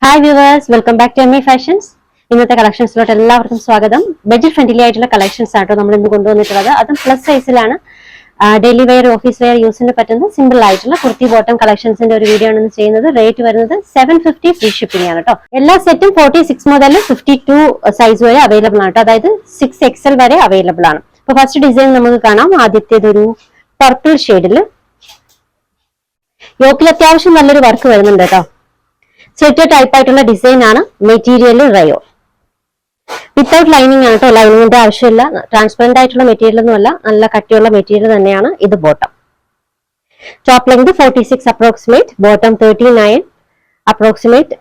Hi viewers, welcome back to Emmy fashions. ഇന്നത്തെ കളക്ഷൻസിലോട്ട് എല്ലാവർക്കും സ്വാഗതം. ബഡ്ജറ്റ് ഫ്രണ്ട്ലി ആയിട്ടുള്ള കളക്ഷൻസ് ആട്ടോ നമ്മൾ ഇന്ന് കൊണ്ടുവന്നിട്ടുള്ളത്. അതും പ്ലസ് സൈസിലാണ്. ഡെയിലി വെയർ, ഓഫീസ് വെയർ യൂസിന് പറ്റുന്ന സിമ്പിൾ ആയിട്ടുള്ള കുർത്തി ബോട്ടം കളക്ഷൻസിന്റെ ഒരു വീഡിയോ ആണ് ഇന്ന് ചെയ്യുന്നത്. റേറ്റ് വരുന്നത് 750 ഫ്രീ ഷിപ്പിംഗ് ആണ് കേട്ടോ. എല്ലാ സെറ്റും 46 മുതൽ 52 സൈസ് വരെ അവൈലബിൾ ആണ് കേട്ടോ. അതായത് 6XL വരെ അവൈലബിൾ ആണ്. ഇപ്പൊ ഫസ്റ്റ് ഡിസൈൻ നമുക്ക് കാണാം. ആദ്യത്തേതൊരു പർപ്പിൾ ഷെയ്ഡിൽ യോക്കിൽ അത്യാവശ്യം നല്ലൊരു വർക്ക് വരുന്നുണ്ട് കേട്ടോ. സെറ്റ് ടൈപ്പ് ആയിട്ടുള്ള ഡിസൈൻ ആണ്. മെറ്റീരിയൽ റയോ, വിത്തൗട്ട് ലൈനിങ് ആണ് കേട്ടോ. ലൈനിങ്ങിന്റെ ആവശ്യമില്ല. ട്രാൻസ്പെറന്റ് ആയിട്ടുള്ള മെറ്റീരിയൽ ഒന്നുമല്ല, നല്ല കട്ടിയുള്ള മെറ്റീരിയൽ തന്നെയാണ്. ഇത് bottom. Top length 46 approximate, bottom 39 approximate.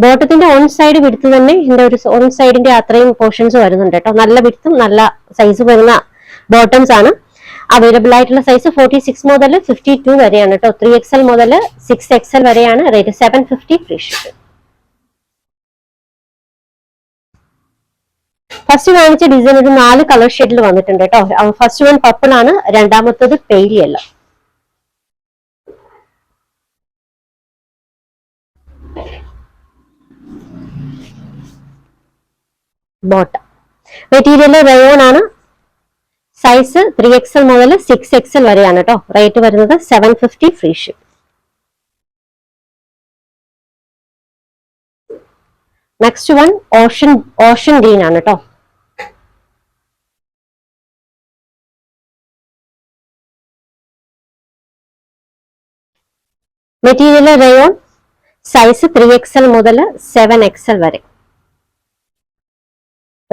ബോട്ടത്തിന്റെ ഓൺ സൈഡ് വിടുത്ത് തന്നെ ഇതിന്റെ ഒരു ഓൺ സൈഡിന്റെ അത്രയും പോർഷൻസ് വരുന്നുണ്ട് കേട്ടോ. നല്ല വിടുത്തും നല്ല സൈസ് വരുന്ന ബോട്ടംസ് ആണ്. അവൈലബിൾ ആയിട്ടുള്ള സൈസ് 46 മുതൽ 52 വരെയാണ് കേട്ടോ. 3XL മുതൽ 6XL വരെയാണ്. Rate 750 free ship. ഫസ്റ്റ് കാണിച്ച ഡിസൈൻ ഒരു 4 കളർ ഷെയ്ഡിൽ വന്നിട്ടുണ്ട് കേട്ടോ. ഫസ്റ്റ് വൺ പർപ്പിൾ ആണ്, രണ്ടാമത്തത് pale yellow. Bottom material rayon ആണ്. സൈസ് 3XL മുതൽ 6XL വരെയാണ് കേട്ടോ. റേറ്റ് വരുന്നത് 750 free ship. Next one Ocean green ആണ് കേട്ടോ. മെറ്റീരിയൽ റയോൺ, സൈസ് 3XL മുതൽ 7XL വരെ.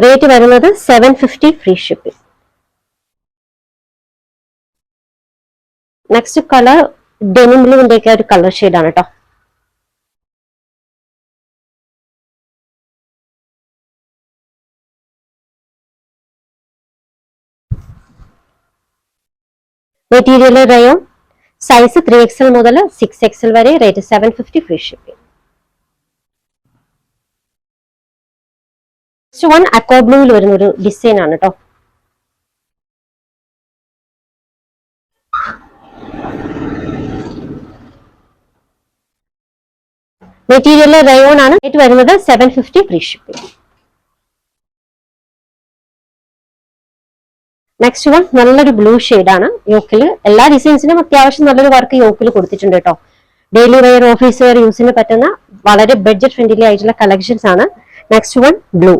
റേറ്റ് വരുന്നത് 750 free shipping. Next colour denim ബ്ലൂവിന്റെ ഒക്കെ ഒരു കളർ ഷെയ്ഡാണ് കേട്ടോ. മെറ്റീരിയൽ റയോൺ, സൈസ് 3XL മുതൽ 6XL വരെ. Rate 750 free shipping. Next one aqua ബ്ലൂവിൽ വരുന്ന ഒരു ഡിസൈൻ ആണ് കേട്ടോ. മെറ്റീരിയൽ റയോൺ ആണ്. റേറ്റ് വരുന്നത് 750 ഫ്രീ ഷിപ്പിംഗ്. നെക്സ്റ്റ് വൺ നല്ലൊരു ബ്ലൂ ആണ്. യോക്കിൽ എല്ലാ ഡിസൈൻസിനും അത്യാവശ്യം നല്ലൊരു വർക്ക് യോക്കിൽ കൊടുത്തിട്ടുണ്ട് കേട്ടോ. ഡെയിലി വെയർ, ഓഫീസ് വെയർ യൂസിന് പറ്റുന്ന വളരെ ബഡ്ജറ്റ് ഫ്രണ്ട്ലി ആയിട്ടുള്ള കളക്ഷൻസ് ആണ്. Next one blue.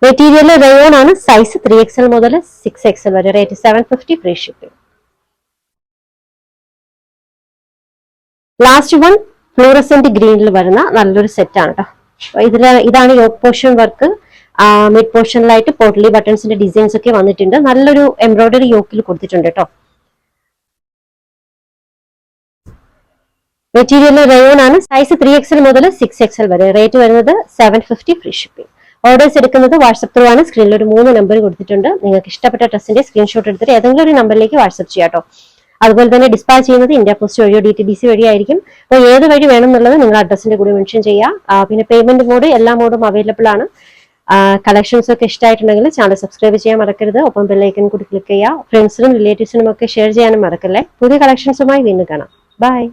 Material rayon ആണ്. സൈസ് 3XL മുതൽ 6XL വരെ. Rate 750 free shipping. Last one fluorescent ഗ്രീനിൽ വരുന്ന നല്ലൊരു സെറ്റ് ആണ് കേട്ടോ. ഇതാണ് യോക്ക് പോർഷൻ വർക്ക്. മിഡ് പോർഷനിലായിട്ട് പോട്ട്ലി ബട്ടൺസിന്റെ ഡിസൈൻസ് ഒക്കെ വന്നിട്ടുണ്ട്. നല്ലൊരു എംബ്രോയിഡറി യോക്കിൽ കൊടുത്തിട്ടുണ്ട് കേട്ടോ. മെറ്റീരിയൽ റയോൺ ആണ്. സൈസ് 3XL മുതൽ 6XL വരെ. റേറ്റ് വരുന്നത് 750 ഫ്രീ ഷിപ്പിംഗ്. ഓർഡേഴ്സ് എടുക്കുന്നത് വാട്സ്ആപ്പ് ത്രൂ ആണ്. സ്ക്രീനിൽ ഒരു 3 നമ്പർ കൊടുത്തിട്ടുണ്ട്. നിങ്ങൾക്ക് ഇഷ്ടപ്പെട്ട ഡ്രസ്സിന്റെ സ്ക്രീൻഷോട്ട് എടുത്തിട്ട് ഏതെങ്കിലും ഒരു നമ്പറിലേക്ക് വാട്സ്ആപ്പ് ചെയ്യാം കേട്ടോ. അതുപോലെ തന്നെ ഡിസ്പാച്ച് ചെയ്യുന്നത് ഇന്ത്യ പോസ്റ്റ് വഴിയോ DTDC വഴിയായിരിക്കും. അപ്പോൾ ഏത് വഴി വേണം എന്നുള്ളത് നിങ്ങൾ അഡ്രസ്സിന്റെ കൂടെ മെൻഷൻ ചെയ്യാം. പിന്നെ പേയ്മെന്റ് മോഡ് എല്ലാ മോഡും അവൈലബിൾ ആണ്. കളക്ഷൻസ് ഒക്കെ ഇഷ്ടമായിട്ടുണ്ടെങ്കിൽ ചാനൽ സബ്സ്ക്രൈബ് ചെയ്യാൻ മറക്കരുത്. ഒപ്പം ബെല്ലൈക്കൺ കൂടി ക്ലിക്ക് ചെയ്യുക. ഫ്രണ്ട്സിനും റിലേറ്റീവ്സിനും ഒക്കെ ഷെയർ ചെയ്യാനും മറക്കല്ലേ. പുതിയ കളക്ഷൻസുമായി വീണ്ടും കാണാം. ബൈ.